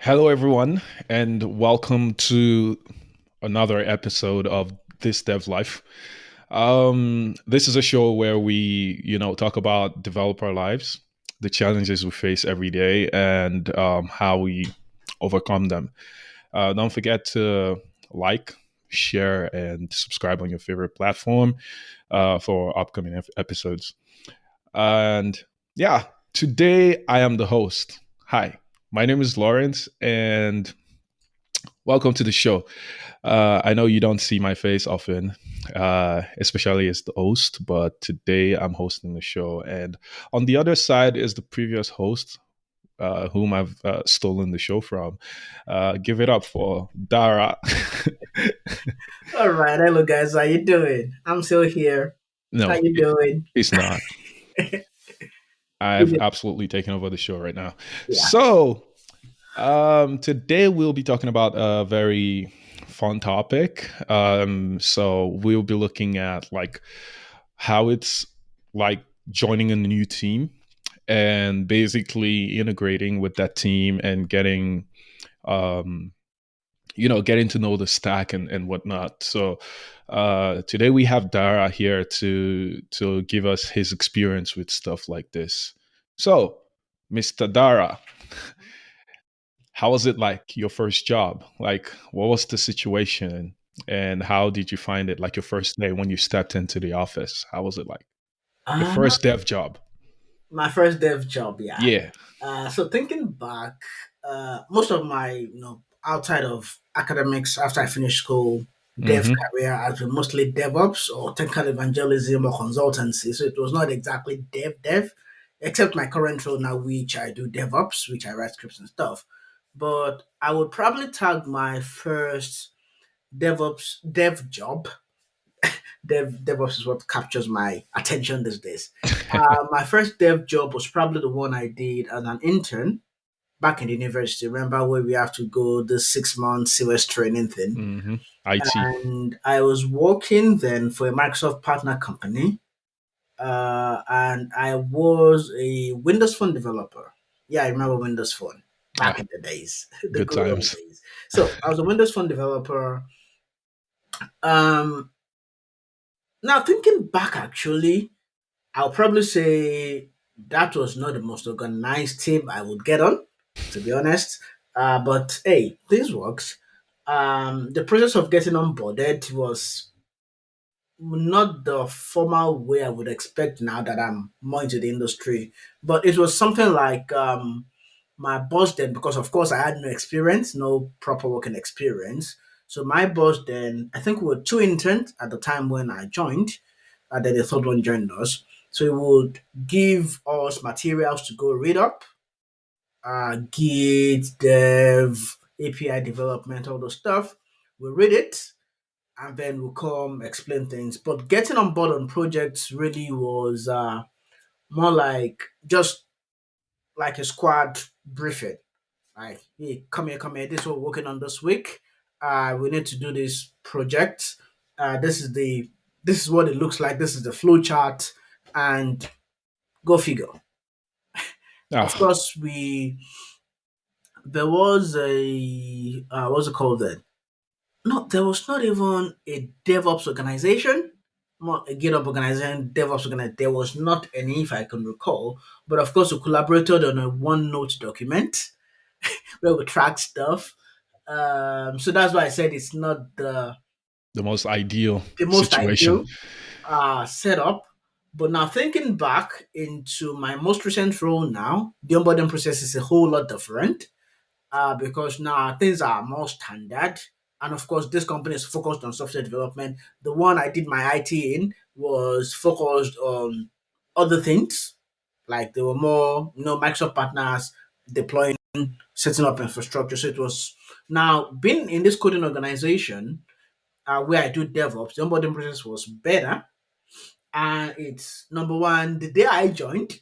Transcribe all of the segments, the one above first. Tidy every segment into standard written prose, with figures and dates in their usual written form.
Hello, everyone, and welcome to another episode of This Dev Life. This is a show where we talk about developer lives, the challenges we face every day, and how we overcome them. Don't forget to like, share, and subscribe on your favorite platform for upcoming episodes. And yeah, today I am the host. Hi, my name is Lawrence, and welcome to the show. I know you don't see my face often, especially as the host, but today I'm hosting the show. And on the other side is the previous host, whom I've stolen the show from. Give it up for Dara. All right, hello guys, how you doing? I'm still here. How No, you doing? it's not. I've Good. absolutely taken over the show right now. Yeah. So, today we'll be talking about a very fun topic. So we'll be looking at like how it's like joining a new team and basically integrating with that team and um, getting to know the stack and whatnot. So today we have Dara here to give us his experience with stuff like this. So, Mr. Dara, how was it like your first job? Like, what was the situation and how did you find it? Like your first day when you stepped into the office, how was it like? Your Uh, first dev job? my first dev job, yeah. Yeah. So thinking back, most of my, outside of academics, after I finished school, dev Mm-hmm. career has been mostly DevOps or technical evangelism or consultancy. So it was not exactly dev, except my current role now, which I do DevOps, which I write scripts and stuff. But I would probably tag my first DevOps dev job. DevOps is what captures my attention these days. My first dev job was probably the one I did as an intern back in the university. Remember where we have to go the 6 month COS training thing? Mm-hmm. IT. And I was working then for a Microsoft partner company, and I was a Windows Phone developer. Yeah, I remember Windows Phone back Ah, in the days, the good good old times. days. So I was a Windows Phone developer. Um, Now thinking back, actually, I'll probably say that was not the most organized team I would get on, to be honest. But hey, this works. The process of getting onboarded was not the formal way I would expect now that I'm more into the industry, but it was something like my boss then, because of course I had no experience, no proper working experience. So my boss then, I think we were two interns at the time when I joined, and then the third one joined us. So he would give us materials to go read up, Git, Dev, API development, all those stuff. We read it, and then we'll come explain things. But getting on board on projects really was more like just like a squad briefing. Like, hey, come here. This is what we're working on this week. We need to do this project. This is what it looks like. This is the flow chart, and go figure. Of Ah, course, we there was a what's it called then? No, there was not even a DevOps organization, not a GitHub organization, DevOps organization. There was not any, if I can recall. But of course, we collaborated on a OneNote document where we track stuff. So that's why I said it's not the most ideal the most situation. ideal setup. But now thinking back into my most recent role now, the onboarding process is a whole lot different because now things are more standard. And of course, this company is focused on software development. The one I did my IT in was focused on other things, like there were more, Microsoft partners deploying, setting up infrastructure. So it was now being in this coding organization where I do DevOps. The onboarding process was better, and it's number one. The day I joined,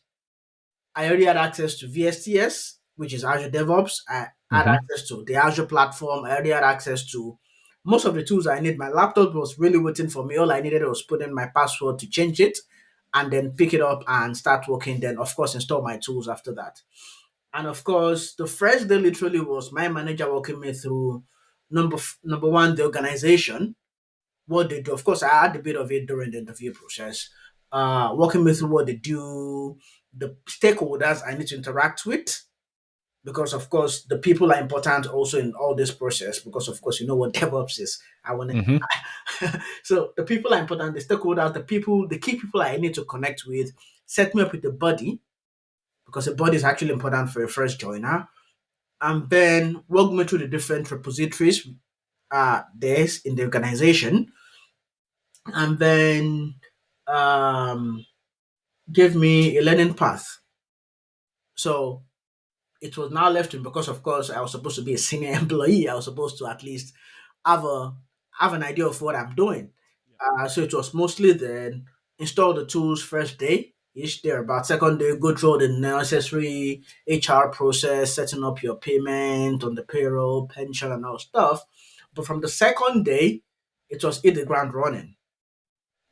I already had access to VSTS, which is Azure DevOps. I had Mm-hmm. access to the Azure platform. I already had access to most of the tools I need. My laptop was really waiting for me. All I needed was put in my password to change it and then pick it up and start working. Then, of course, install my tools after that. And of course, the first day literally was my manager walking me through number one, the organization, what they do. Of course, I had a bit of it during the interview process, walking me through what they do, the stakeholders I need to interact with, because of course the people are important also in all this process. Because of course, you know what DevOps is. I want Hmm. to. So the people are important, the stakeholders, the people, the key people I need to connect with. Set me up with the body, because the body is actually important for a first joiner, and then walk me through the different repositories there's in the organization, and then um, give me a learning path. So it was now left to me, because of course I was supposed to be a senior employee. I was supposed to at least have a have an idea of what I'm doing. So it was mostly then install the tools first day. Each day about second day, go through all the necessary HR process, setting up your payment on the payroll, pension, and all stuff. But from the second day, it was hit the ground running.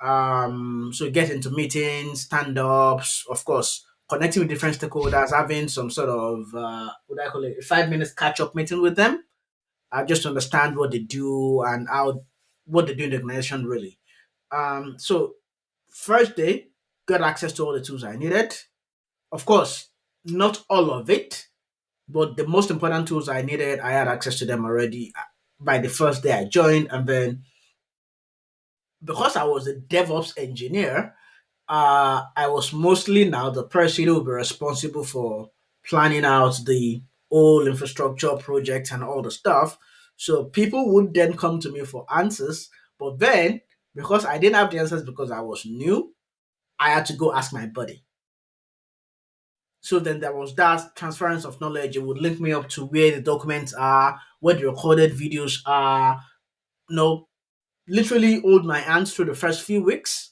So you get into meetings, stand-ups, of course, connecting with different stakeholders, having some sort of what do I call it, a 5 minutes catch-up meeting with them, just to understand what they do and how what they do in the organization really. So first day, got access to all the tools I needed. Of course, not all of it, but the most important tools I needed, I had access to them already by the first day I joined, and then because I was a DevOps engineer, I was mostly now the person who will be responsible for planning out the whole infrastructure project and all the stuff. So people would then come to me for answers. But then, because I didn't have the answers because I was new, I had to go ask my buddy. So then there was that transference of knowledge. It would link me up to where the documents are, where the recorded videos are. No, literally hold my hands through the first few weeks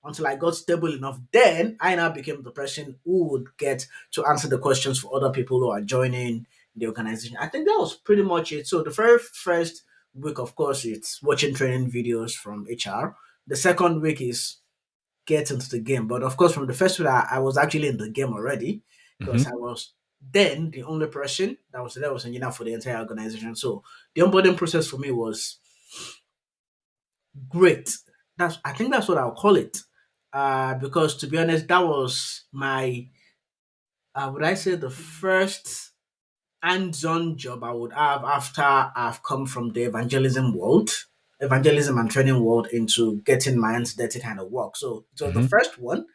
until I got stable enough. Then I now became the person who would get to answer the questions for other people who are joining the organization. I think that was pretty much it. So the very first week, of course, it's watching training videos from HR. The second week is get into the game. But of course, from the first week, I was actually in the game already, because I Hmm. was then the only person that was engineer for the entire organization. So the onboarding process for me was great. I think that's what I'll call it. Because to be honest, that was my would I say the first hands-on job I would have after I've come from the evangelism and training world, into getting my hands dirty kind of work. So it was the Hmm. first one,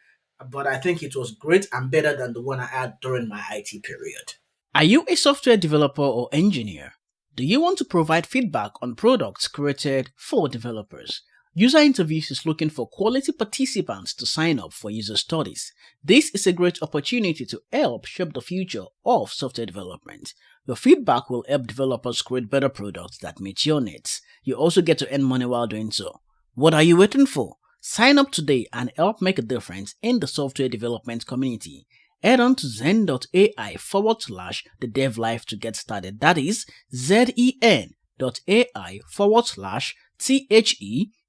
but I think it was great and better than the one I had during my IT period. Are you a software developer or engineer? Do you want to provide feedback on products created for developers? User Interviews is looking for quality participants to sign up for user studies. This is a great opportunity to help shape the future of software development. Your feedback will help developers create better products that meet your needs. You also get to earn money while doing so. What are you waiting for? Sign up today and help make a difference in the software development community. Head on to zen.ai /the dev life to get started. That is zen.ai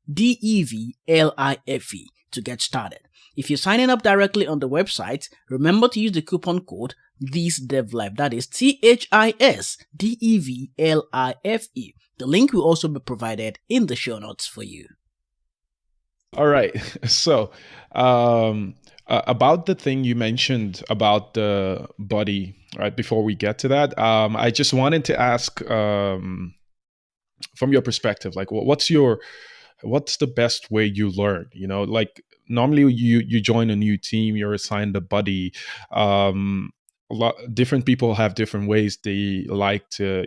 THEDEVLIFE to get started. If you're signing up directly on the website, remember to use the coupon code ThisDevLife. That is THISDEVLIFE. The link will also be provided in the show notes for you. All right. So, about the thing you mentioned about the body, right? Before we get to that, I just wanted to ask, from your perspective, like, what's the best way you learn? Like, normally you join a new team, you're assigned a buddy. A lot different people have different ways they like to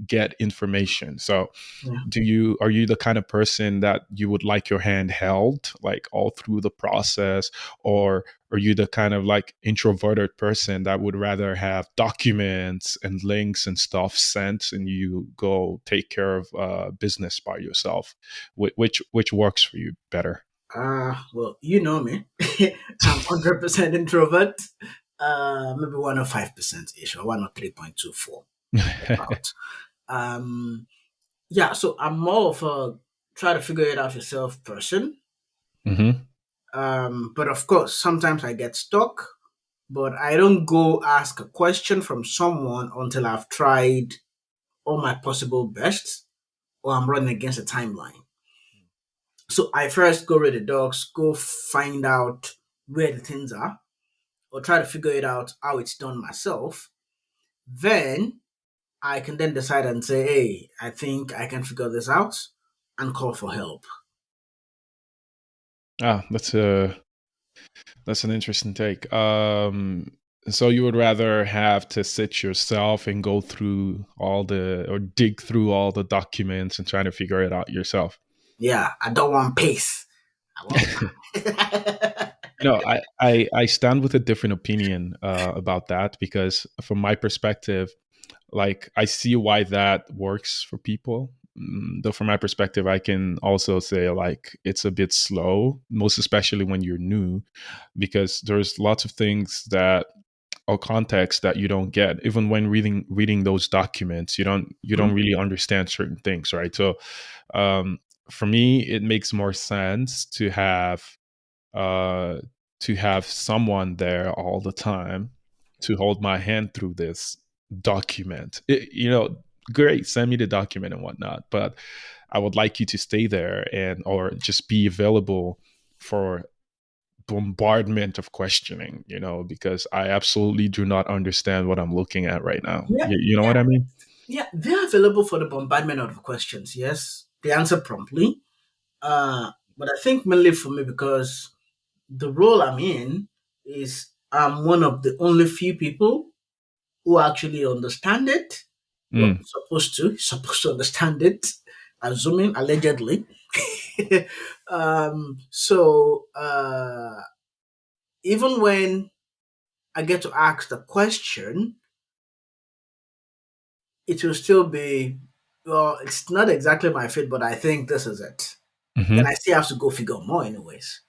get information. So Yeah. are you the kind of person that you would like your hand held like all through the process, or are you the kind of like introverted person that would rather have documents and links and stuff sent and you go take care of business by yourself? Which works for you better? Well, you know me. I'm 100% introvert. Maybe 105% ish, or 103.24 about. Um, yeah, so I'm more of a try to figure it out yourself person. Hmm. But of course, sometimes I get stuck. but I don't go ask a question from someone until I've tried all my possible best or I'm running against a timeline. So I first go read the docs, go find out where the things are, or try to figure it out how it's done myself. Then I can then decide and say, hey, I think I can figure this out and call for help. Ah, that's an interesting take. So you would rather have to sit yourself and go through all the or dig through all the documents and try to figure it out yourself. Yeah, I don't want pace. I want. I stand with a different opinion about that because from my perspective, like I see why that works for people. Though from my perspective, I can also say like it's a bit slow, most especially when you're new, because there's lots of things that or context that you don't get even when reading those documents. You don't Mhm. really understand certain things, right? So um, for me, it makes more sense uh, to have someone there all the time to hold my hand through this document. Great, send me the document and whatnot, but I would like you to stay there and or just be available for bombardment of questioning, because I absolutely do not understand what I'm looking at right now. Yeah, You know yeah, what I mean? yeah. They're available for the bombardment of questions. Yes, they answer promptly. But I think mainly for me because the role I'm in is I'm one of the only few people who actually understand it. Well, Mm, supposed to understand it, assuming allegedly. So even when I get to ask the question, it will still be, well, it's not exactly my fit, but I think this is it. Then I hmm still have to go figure more, anyways.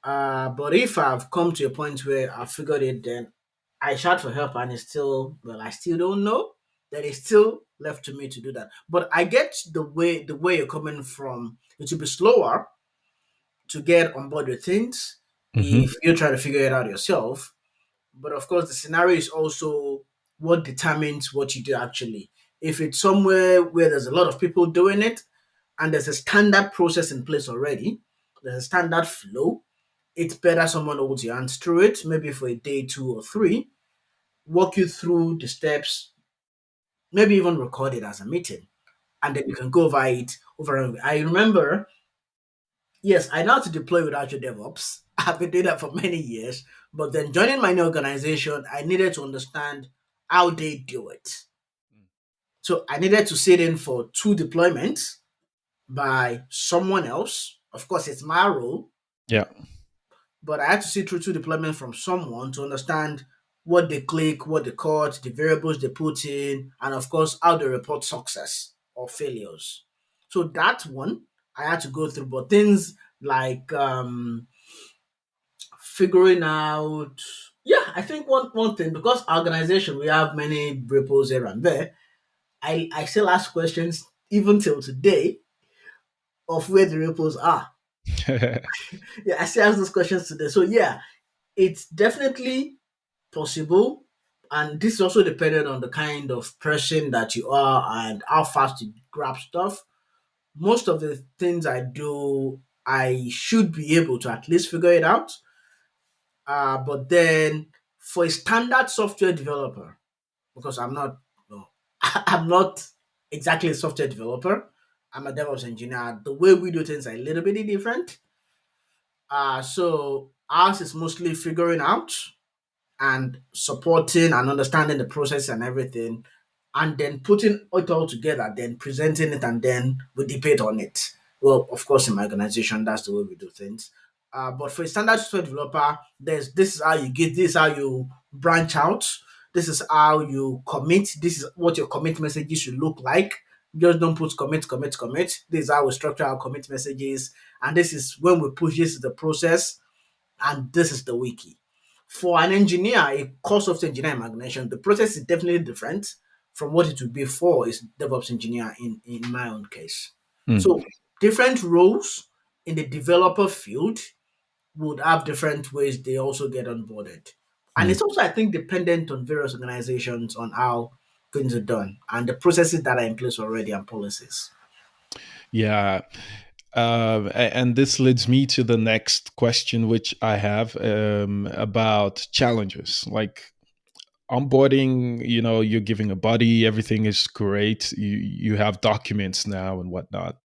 But if I've come to a point where I figured it, then I shout for help and it's still, well, I still don't know. Then it's still left to me to do that. But I get the way you're coming from. It will be slower to get on board with things if hmm you try to figure it out yourself. But of course, the scenario is also what determines what you do actually. If it's somewhere where there's a lot of people doing it and there's a standard process in place already, there's a standard flow, it's better someone holds your hands through it, maybe for a day, 2 or 3, walk you through the steps, maybe even record it as a meeting, and then you can go over it over and over. I remember, yes, I know how to deploy with Azure DevOps. I've been doing that for many years, but then joining my new organization, I needed to understand how they do it. So I needed to sit in for 2 deployments by someone else. Of course, it's my role, Yeah. but I had to see through 2 deployments from someone to understand what they click, what they cut, the variables they put in, and of course, how they report success or failures. So that one I had to go through, but things like figuring out, yeah, I think one thing, because our organization, we have many repos here and there, I still ask questions even till today of where the repos are. Yeah, I still ask those questions today. So yeah, it's definitely possible. And this is also dependent on the kind of person that you are and how fast you grab stuff. Most of the things I do, I should be able to at least figure it out. But then for a standard software developer, because I'm not, no, I'm not exactly a software developer. I'm a DevOps engineer. The way we do things are a little bit different. So ours is mostly figuring out and supporting and understanding the process and everything, and then putting it all together, then presenting it, and then we debate on it. Well, of course, in my organization, that's the way we do things. But for a standard software developer, there's this is how you get this, how you branch out. This is how you commit. This is what your commit messages should look like. Just don't put commit, commit, commit. This is how we structure our commit messages. And this is when we push this is the process and this is the wiki. For an engineer, a core software engineer in my organization, the process is definitely different from what it would be for a DevOps engineer in my own case. Mm. So different roles in the developer field would have different ways they also get onboarded. And Hmm. it's also, I think, dependent on various organizations on how things are done and the processes that are in place already and policies. Yeah. And this leads me to the next question, which I have about challenges. Like onboarding, you're giving a body, everything is great. You have documents now and whatnot.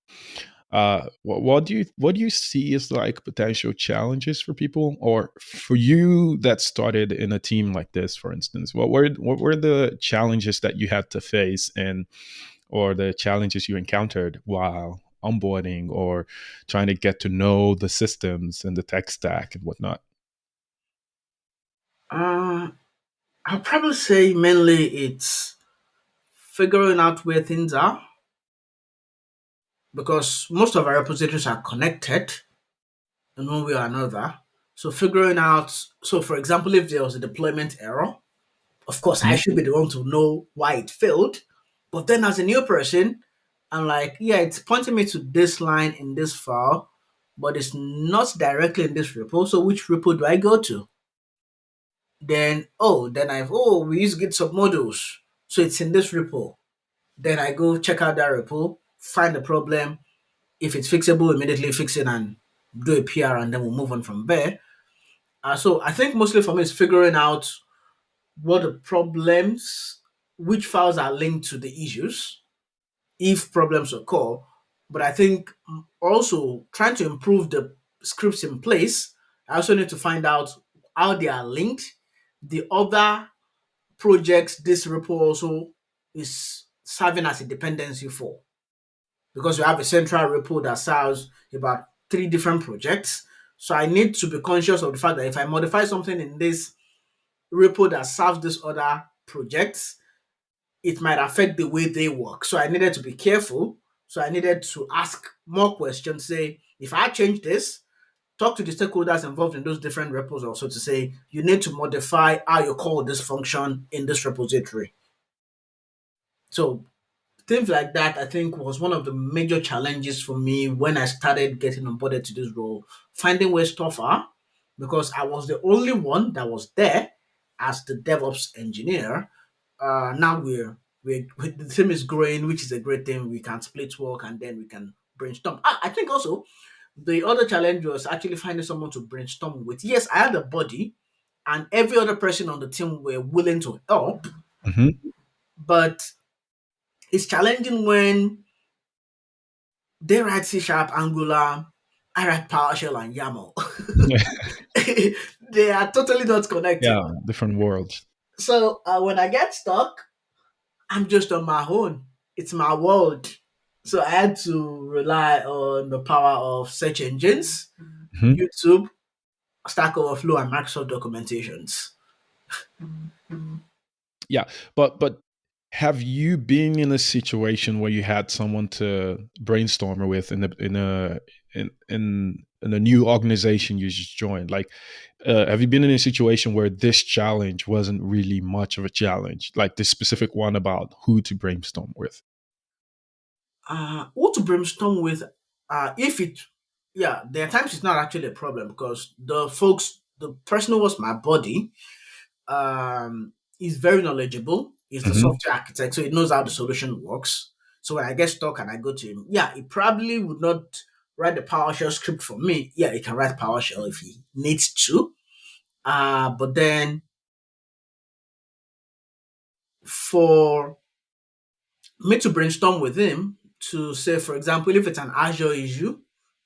What do you see as like potential challenges for people, or for you that started in a team like this, for instance? What were the challenges that you had to face, and or the challenges you encountered while onboarding or trying to get to know the systems and the tech stack and whatnot? Uh, I'll probably say mainly it's figuring out where things are because most of our repositories are connected in one way or another. So figuring out, so for example, if there was a deployment error, of course I Mhm. should be the one to know why it failed. But then as a new person, I'm like, yeah, it's pointing me to this line in this file, but it's not directly in this repo. So which repo do I go to? Then we use Git submodules. So it's in this repo. Then I go check out that repo, find the problem. If it's fixable, immediately fix it and do a PR, and then we'll move on from there. So I think mostly for me is figuring out what the problems, which files are linked to the issues, if problems occur. But I think also trying to improve the scripts in place, I also need to find out how they are linked. The other projects this repo also is serving as a dependency for, because we have a central repo that serves about three different projects. So I need to be conscious of the fact that if I modify something in this repo that serves this other projects, it might affect the way they work. So I needed to be careful. So I needed to ask more questions. Say, if I change this, talk to the stakeholders involved in those different repos also to say, you need to modify how you call this function in this repository. So things like that, I think, was one of the major challenges for me when I started getting onboarded to this role, finding where stuff are, because I was the only one that was there as the DevOps engineer. Now the team is growing, which is a great thing. We can split work and then we can brainstorm. I think also the other challenge was actually finding someone to brainstorm with. Yes, I had a body, and every other person on the team were willing to help, Hmm. but it's challenging when they write C sharp, Angular, I write PowerShell and YAML. They are totally not connected. Yeah, different worlds. So when I get stuck, I'm just on my own. It's my world. So I had to rely on the power of search engines, Mhm. YouTube, Stack Overflow, and Microsoft documentations. Yeah, but have you been in a situation where you had someone to brainstorm with in a new organization you just joined? Like, have you been in a situation where this challenge wasn't really much of a challenge, like this specific one about who to brainstorm with? What to brainstorm with? If it, yeah, there are times it's not actually a problem because the person who was my body, is very knowledgeable. He's the Hmm. software architect, so he knows how the solution works. So when I get stuck and I go to him, yeah, he probably would not write the PowerShell script for me. Yeah, he can write PowerShell if he needs to. But then for me to brainstorm with him to say, for example, if it's an Azure issue,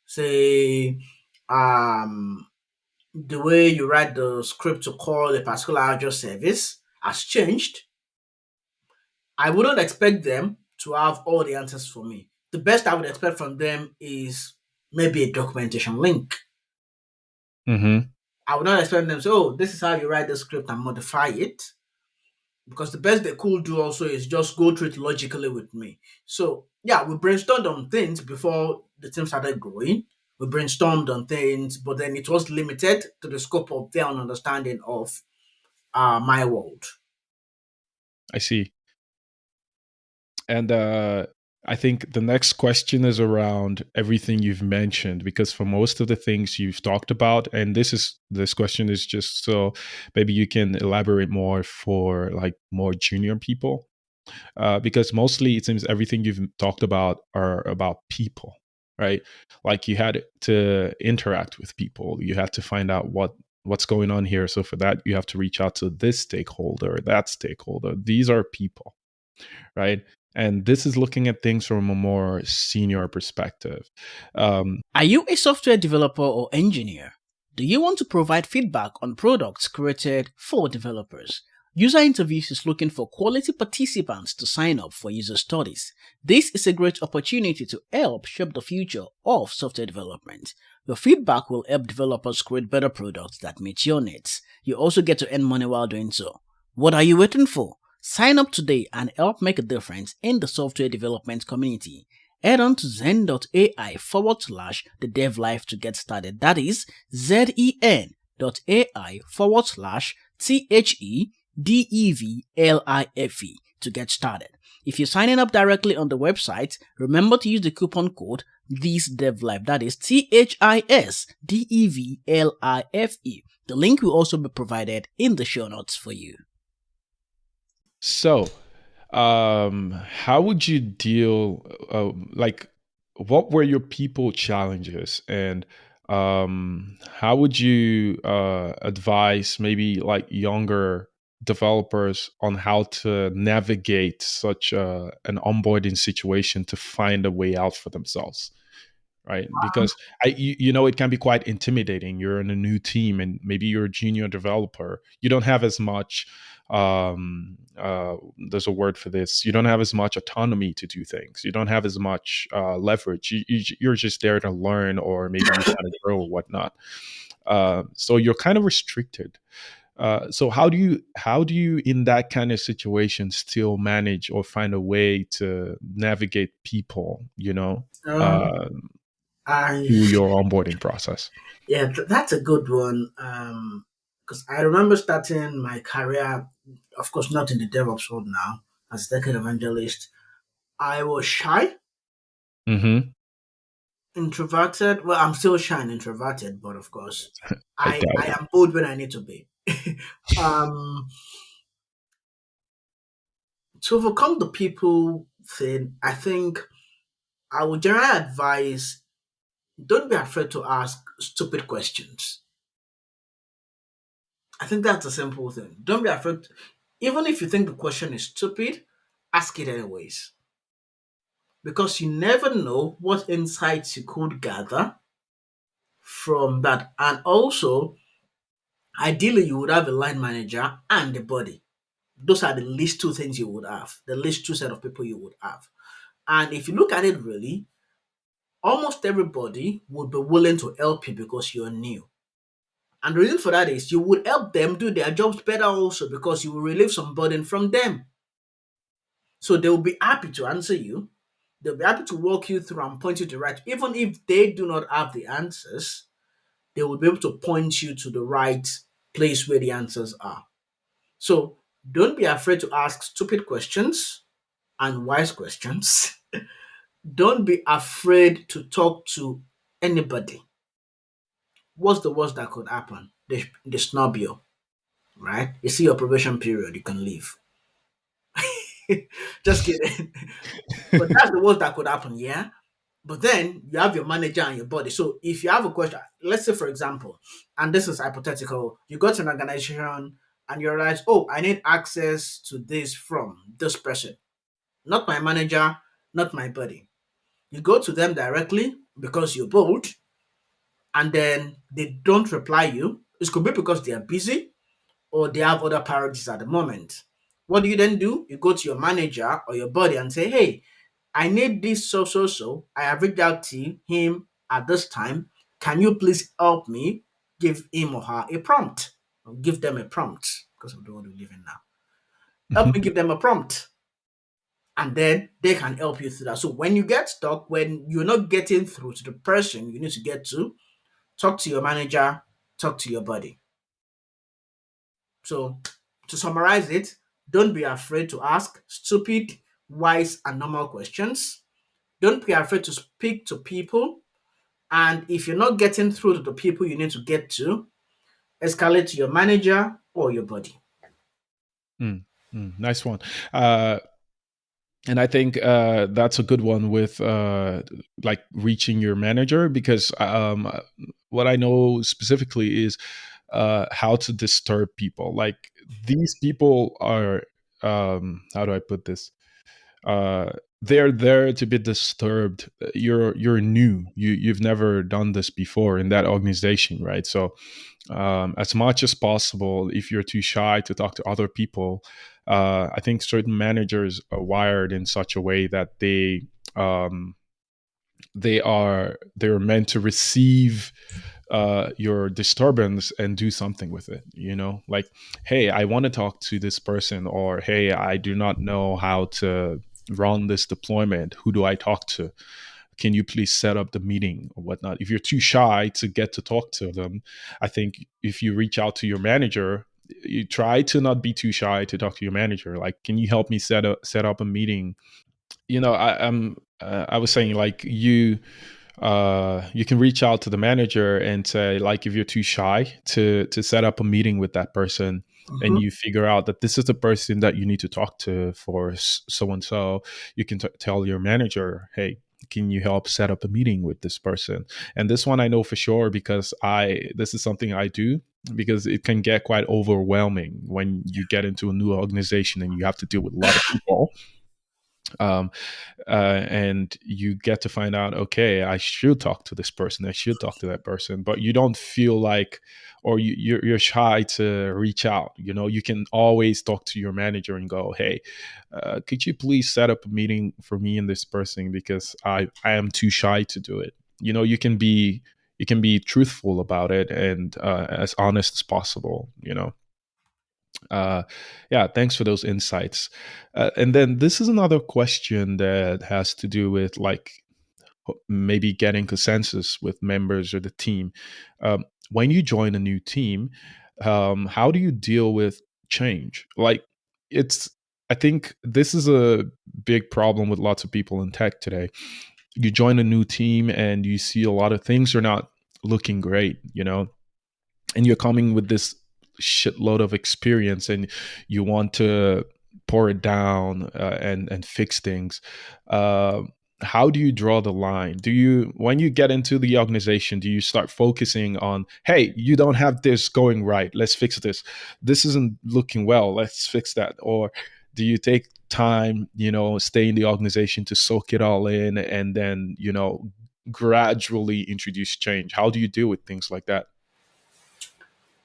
say, um, the way you write the script to call a particular Azure service has changed. I wouldn't expect them to have all the answers for me. The best I would expect from them is maybe a documentation link. Hmm. I would not expect them to say, oh, this is how you write the script and modify it. Because the best they could do also is just go through it logically with me. So yeah, we brainstormed on things before the team started growing. We brainstormed on things, but then it was limited to the scope of their own understanding of my world. I see. And I think the next question is around everything you've mentioned, because for most of the things you've talked about, and this question is just so maybe you can elaborate more for like more junior people, because mostly it seems everything you've talked about are about people, right? Like you had to interact with people, you had to find out what's going on here. So for that, you have to reach out to this stakeholder, that stakeholder. These are people, right? And this is looking at things from a more senior perspective. Are you a software developer or engineer? Do you want to provide feedback on products created for developers? User Interviews is looking for quality participants to sign up for user studies. This is a great opportunity to help shape the future of software development. Your feedback will help developers create better products that meet your needs. You also get to earn money while doing so. What are you waiting for? Sign up today and help make a difference in the software development community. Head on to zen.ai the dev life to get started. That is zen.ai/THEDEVLIFE to get started. If you're signing up directly on the website, remember to use the coupon code ThisDevLife. That is THISDEVLIFE. The link will also be provided in the show notes for you. So, how would you deal, like, what were your people challenges, and how would you advise maybe like younger developers on how to navigate such an onboarding situation to find a way out for themselves? Right, because you know, it can be quite intimidating. You're in a new team and maybe you're a junior developer, you don't have as much there's a word for this, you don't have as much autonomy to do things, you don't have as much leverage, you're just there to learn, or maybe you want to grow or whatnot. So you're kind of restricted. So how do you in that kind of situation still manage or find a way to navigate people, Um, uh, I through your onboarding process? Yeah, that's a good one. Because I remember starting my career, of course, not in the DevOps world now, as a tech evangelist. I was shy, Mm-hmm. introverted. Well, I'm still shy and introverted, but of course, I I doubt am bold when I need to be. um, to overcome the people thing, I think I would generally advise don't be afraid to ask stupid questions. I think that's a simple thing. Don't be afraid. Even if you think the question is stupid, ask it anyways. Because you never know what insights you could gather from that. And also, ideally, you would have a line manager and a body. Those are the least two things you would have, the least two set of people you would have. And if you look at it really, almost everybody would be willing to help you because you're new. And the reason for that is you would help them do their jobs better also because you will relieve some burden from them. So they will be happy to answer you. They'll be happy to walk you through and point you to the right. Even if they do not have the answers, they will be able to point you to the right place where the answers are. So don't be afraid to ask stupid questions and wise questions. Don't be afraid to talk to anybody. What's the worst that could happen? They snub you, right? You see your probation period, you can leave. Just kidding. But that's the worst that could happen, yeah? But then you have your manager and your body. So if you have a question, let's say for example, and this is hypothetical, you go to an organization and you realize, oh, I need access to this from this person, not my manager, not my buddy. You go to them directly because you're bold, and then they don't reply you. It could be because they are busy or they have other priorities at the moment. What do you then do? You go to your manager or your buddy and say, hey, I need this so. I have reached out to him at this time. Can you please help me give him or her a prompt? Or give them a prompt because of the world we live in now. Help me give them a prompt. And then they can help you through that. So when you get stuck, when you're not getting through to the person you need to get to, talk to your manager, talk to your buddy. So to summarize it, don't be afraid to ask stupid, wise, and normal questions. Don't be afraid to speak to people. And if you're not getting through to the people you need to get to, escalate to your manager or your body. Mm, nice one. Uh, and I think that's a good one with like reaching your manager, because what I know specifically is how to disturb people. Like, these people are, how do I put this? Uh, they're there to be disturbed. You're new. You've never done this before in that organization, right? So as much as possible, if you're too shy to talk to other people, I think certain managers are wired in such a way that um, they're meant to receive your disturbance and do something with it. Like, hey, I want to talk to this person, or hey, I do not know how to run this deployment. Who do I talk to? Can you please set up the meeting or whatnot? If you're too shy to get to talk to them, I think if you reach out to your manager, you try to not be too shy to talk to your manager. Like, can you help me set up a meeting? I was saying, like, you can reach out to the manager and say, like, if you're too shy to set up a meeting with that person, and Mhm. you figure out that this is the person that you need to talk to for so and so, you can tell your manager, hey, can you help set up a meeting with this person? And this one I know for sure, because I this is something I do, because it can get quite overwhelming when you get into a new organization and you have to deal with a lot of people. um, and you get to find out, okay, I should talk to this person, I should talk to that person, but you don't feel like, or you're shy to reach out. You can always talk to your manager and go, hey, could you please set up a meeting for me and this person, because I am too shy to do it. You can be truthful about it, and as honest as possible. uh, yeah, thanks for those insights. And then this is another question that has to do with, like, maybe getting consensus with members or the team. When you join a new team, how do you deal with change? Like, it's, I think this is a big problem with lots of people in tech today. You join a new team and you see a lot of things are not looking great, and you're coming with this shitload of experience, and you want to pour it down, and fix things. uh, how do you draw the line? Do you, when you get into the organization, do you start focusing on, hey, you don't have this going right, let's fix this isn't looking well, let's fix that? Or do you take time, stay in the organization to soak it all in, and then gradually introduce change? How do you deal with things like that?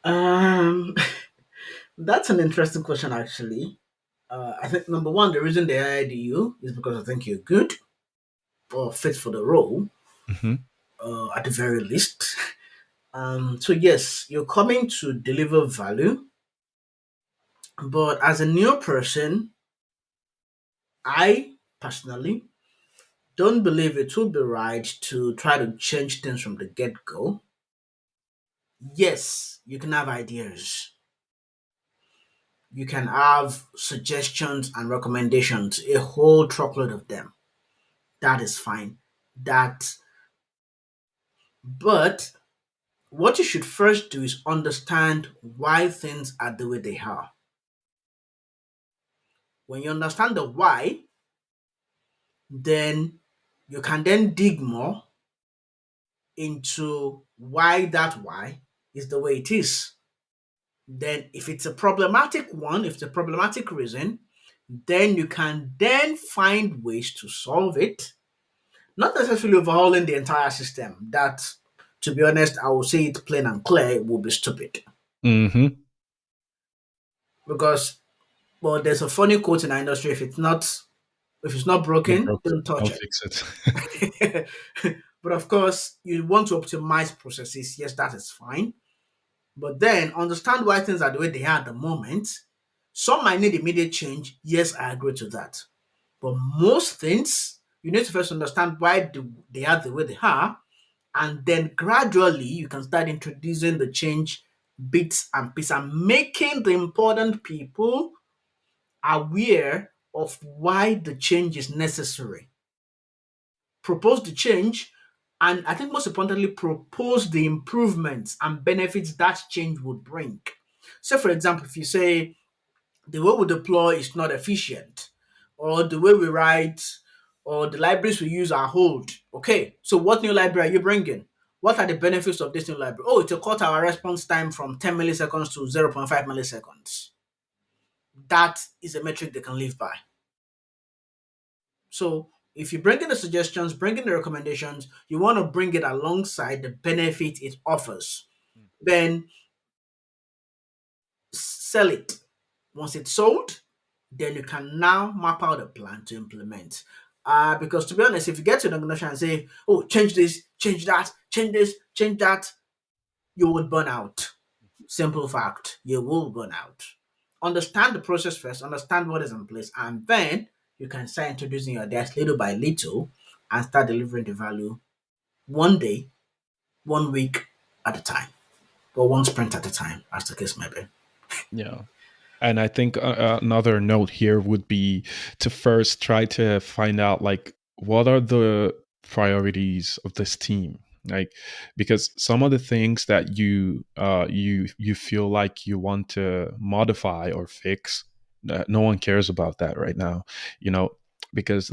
Um, that's an interesting question, actually. I think number one, the reason they hired you is because I think you're good or fit for the role, Hmm. at the very least. So yes, you're coming to deliver value, but as a new person, I personally don't believe it would be right to try to change things from the get go. Yes, you can have ideas, you can have suggestions and recommendations, a whole truckload of them. That is fine. That, but what you should first do is understand why things are the way they are. When you understand the why, then you can then dig more into why is the way it is. Then, if it's a problematic one, if it's a problematic reason, then you can then find ways to solve it. Not necessarily overhauling the entire system. That, to be honest, I will say it plain and clear, it would be stupid. Hmm. Because, well, there's a funny quote in our industry: if it's not Not broken, broken, don't touch I'll it. fix it. But of course, you want to optimize processes. Yes, that is fine. But then understand why things are the way they are at the moment. Some might need immediate change. Yes, I agree to that. But most things, you need to first understand why they are the way they are. And then gradually, you can start introducing the change bits and pieces and making the important people aware of why the change is necessary. propose the change, and I think most importantly, propose the improvements and benefits that change would bring. So, for example, if you say the way we deploy is not efficient, or the way we write, or the libraries we use are old. Okay, so what new library are you bringing? What are the benefits of this new library? Oh, it will cut our response time from 10 milliseconds to zero point 0.5 milliseconds. That is a metric they can live by. So if you bring in the suggestions, bring in the recommendations, you want to bring it alongside the benefit it offers. Then sell it. Once it's sold, then you can now map out a plan to implement. Because to be honest, if you get to an organization and say, oh, change this, change that, change this, change that, you would burn out. Simple fact, you will burn out. Understand the process first, understand what is in place, and then you can start introducing your ideas little by little and start delivering the value one day, 1 week at a time, or one sprint at a time, as the case may be. Yeah. And I think another note here would be to first try to find out like what are the priorities of this team, like because some of the things that you feel like you want to modify or fix, no one cares about that right now, you know, because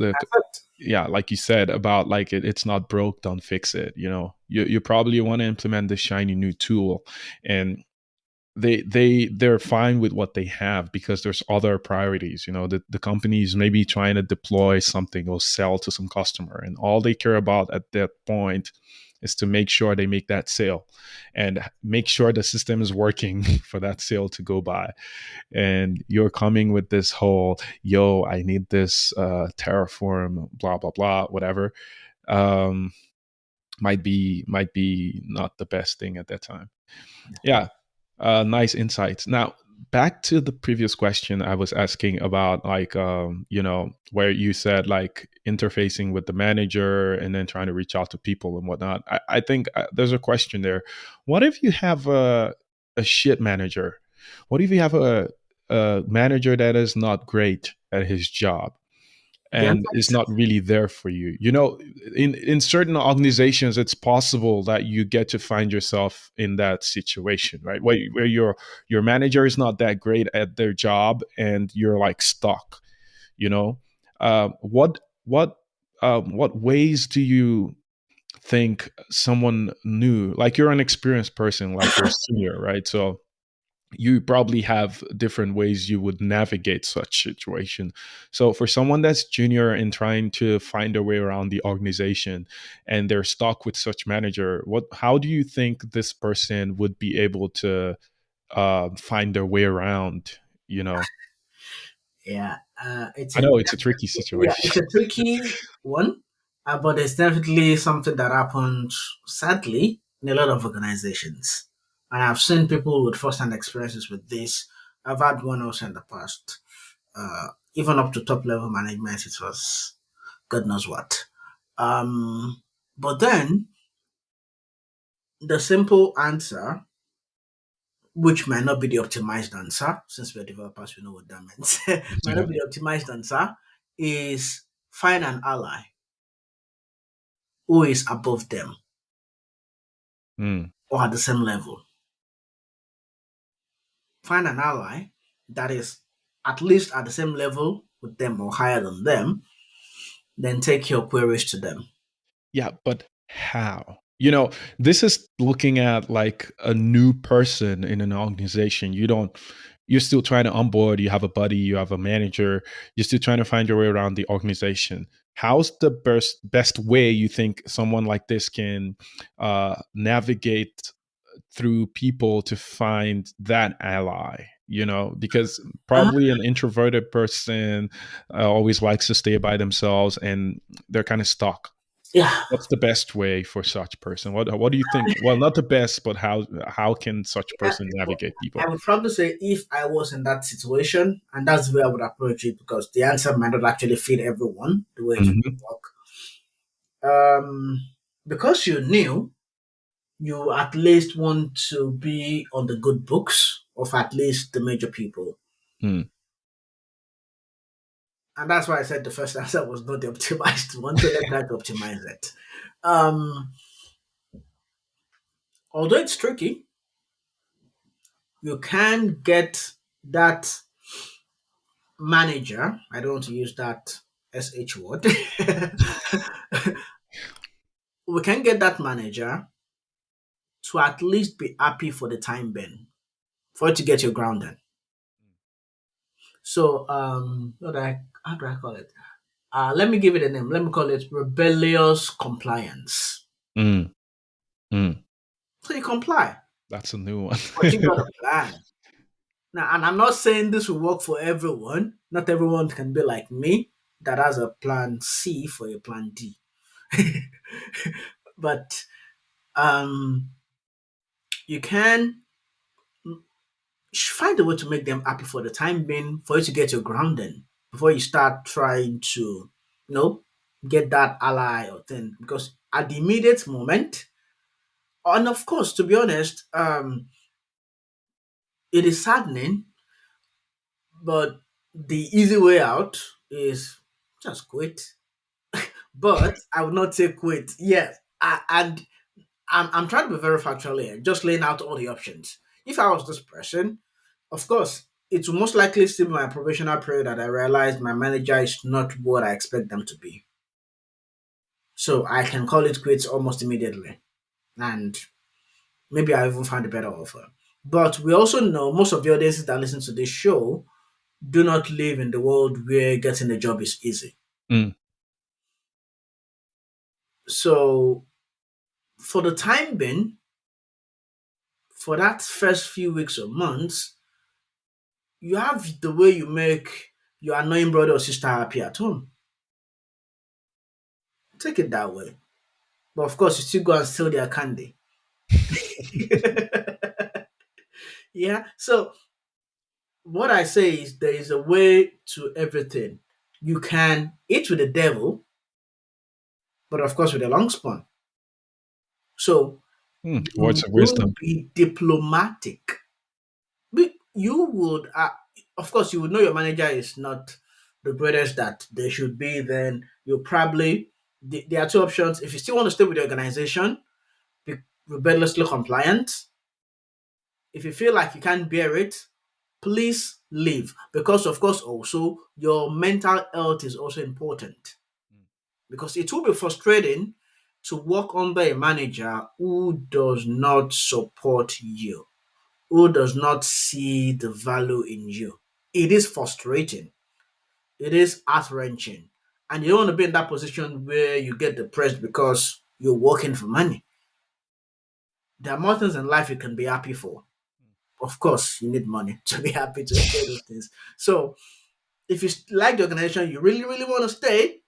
yeah, like you said about like it's not broke, don't fix it. You know, you probably want to implement this shiny new tool, and they're fine with what they have because there's other priorities. You know, the company's maybe trying to deploy something or sell to some customer, and all they care about at that point is to make sure they make that sale and make sure the system is working for that sale to go by. And you're coming with this whole, yo, I need this terraform, blah blah blah, whatever. um might be not the best thing at that time. Yeah, nice insights. Now, back to the previous question I was asking about, like, you know, where you said like interfacing with the manager and then trying to reach out to people and whatnot. I think there's a question there. What if you have a shit manager? What if you have a manager that is not great at his job The and answer is is not really there for you? You know, in certain organizations it's possible that you get to find yourself in that situation, right, where your manager is not that great at their job and you're like stuck, you know. What ways do you think someone new, like you're an experienced person, like you're senior, right? So you probably have different ways you would navigate such situation. So for someone that's junior and trying to find a way around the organization and they're stuck with such manager, what how do you think this person would be able to find their way around, you know? yeah, it's I a know it's a tricky yeah, situation. it's a tricky one, but it's definitely something that happens sadly in a lot of organizations, and I've seen people with first-hand experiences with this. I've had one also in the past, even up to top level management. It was God knows what. But then the simple answer, which might not be the optimized answer, since we're developers, we know what that means, might not Yeah. be the optimized answer, is find an ally who is above them Mm. or at the same level. Find an ally that is at least at the same level with them or higher than them, then take your queries to them. Yeah, but how? You know, this is looking at like a new person in an organization. You're still trying to onboard, you have a buddy, you have a manager, you're still trying to find your way around the organization. How's the best way you think someone like this can navigate through people to find that ally? You know, because Uh, probably an introverted person always likes to stay by themselves and they're kind of stuck. yeah, What's the best way for such person? What do you think? Well, not the best, but how can such yeah. person Well, navigate I people? would probably say if I was in that situation, and that's the way I would approach it, because the answer might not actually fit everyone the way it would Hmm. work. Um, because you're new, you at least want to be on the good books of at least the major people. Mm. And that's why I said the first answer was not the optimized one. So let's try to optimize it. Um, Although it's tricky, you can get that manager. I don't want to use that sh word. We can get that manager to at least be happy for the time being, for you to get your grounding. So, how do I call it? Let me give it a name. Let me call it rebellious compliance. Mm, mm. So you comply, That's a new one. but you got a plan. Now, and I'm not saying this will work for everyone. Not everyone can be like me that has a plan C for a plan D. But um, you can find a way to make them happy for the time being, for you to get your grounding before you start trying to, get that ally or thing. Because at the immediate moment, and of course, to be honest, it is saddening, but the easy way out is just quit. But I would not say quit. Yes, and I'm trying to be very factual here, just laying out all the options. If I was this person, of course, it will most likely still be my probational period that I realize my manager is not what I expect them to be. So I can call it quits almost immediately. And maybe I even find a better offer. But we also know most of the audiences that listen to this show do not live in the world where getting a job is easy. Mm, So for the time being, for that first few weeks or months, you have the way you make your annoying brother or sister happy at home. Take it that way. But of course, you still go and steal their candy. Yeah. So what I say is there is a way to everything. You can eat with the devil, but of course with a long spoon. So words you of will wisdom. be diplomatic. You would, of course, you would know your manager is not the greatest that they should be. Then you probably there are two options. If you still want to stay with the organization, be rebelliously compliant. If you feel like you can't bear it, please leave. Because of course, also your mental health is also important. Because it will be frustrating to work under a manager who does not support you, who does not see the value in you. It is frustrating. It is heart wrenching. And you don't want to be in that position where you get depressed because you're working for money. There are more things in life you can be happy for. Of course, you need money to be happy to enjoy those things. So, if you like the organization, you really, really want to stay,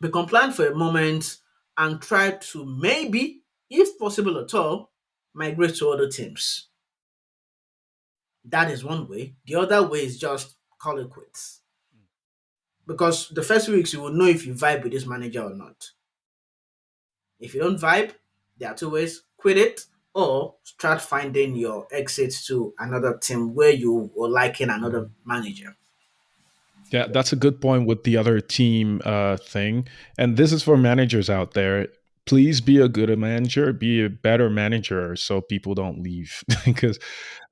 be compliant for a moment and try to maybe, if possible at all, migrate to other teams. That is one way. The other way is just call it quits. Because the first few weeks you will know if you vibe with this manager or not. If you don't vibe, there are two ways: quit it or start finding your exit to another team where you will liking another manager. Yeah, that's a good point with the other team thing. And this is for managers out there. Please be a good manager, be a better manager, so people don't leave. Because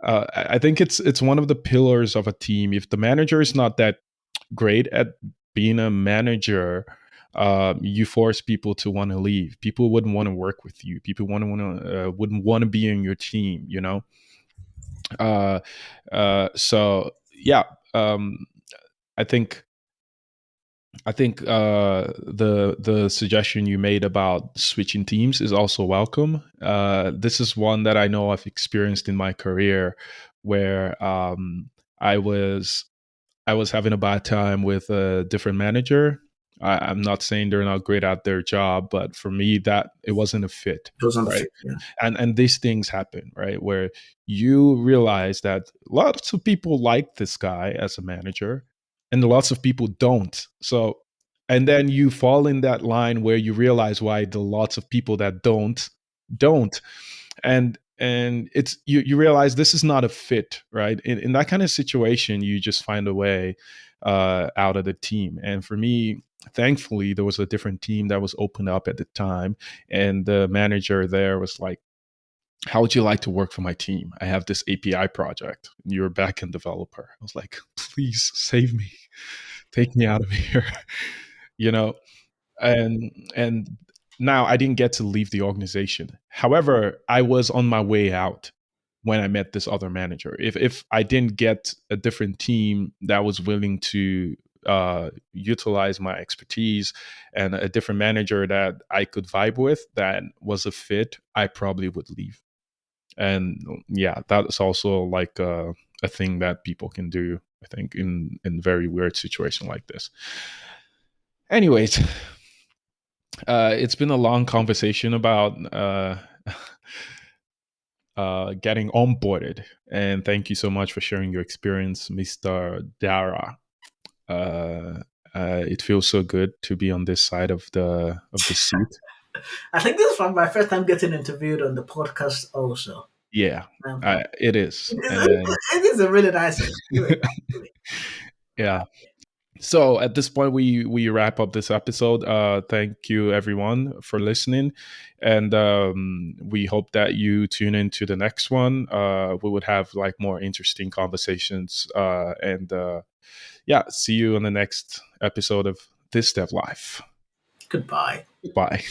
I think it's one of the pillars of a team. If the manager is not that great at being a manager, you force people to want to leave. People wouldn't want to work with you. People wouldn't want to be in your team. Uh, so yeah, um, I think the suggestion you made about switching teams is also welcome. This is one that I know I've experienced in my career, where I was I was having a bad time with a different manager. I'm not saying they're not great at their job, but for me, that it wasn't a fit, Those are the right? fit, yeah. And these things happen, right? Where you realize that lots of people like this guy as a manager, and lots of people don't. So, and then you fall in that line where you realize why the lots of people that don't, and and it's you realize this is not a fit, right? In that kind of situation, you just find a way out of the team. And for me, thankfully, there was a different team that was opened up at the time, and the manager there was like, how would you like to work for my team? I have this API project. You're a backend developer. I was like, please save me, take me out of here, you know. And now I didn't get to leave the organization. However, I was on my way out when I met this other manager. If I didn't get a different team that was willing to utilize my expertise, and a different manager that I could vibe with, that was a fit, I probably would leave. And yeah, that's also like a thing that people can do, I think, in very weird situation like this. Anyways, it's been a long conversation about getting onboarded, and thank you so much for sharing your experience, Mr. Dara. It feels so good to be on this side of the seat. I think this is my first time getting interviewed on the podcast also. Yeah, Um, it is, and it is a really nice experience, actually. yeah. So at this point, we wrap up this episode. Thank you everyone for listening, and we hope that you tune into the next one. We would have like more interesting conversations, and yeah, see you in the next episode of This Dev Life. Goodbye. Bye.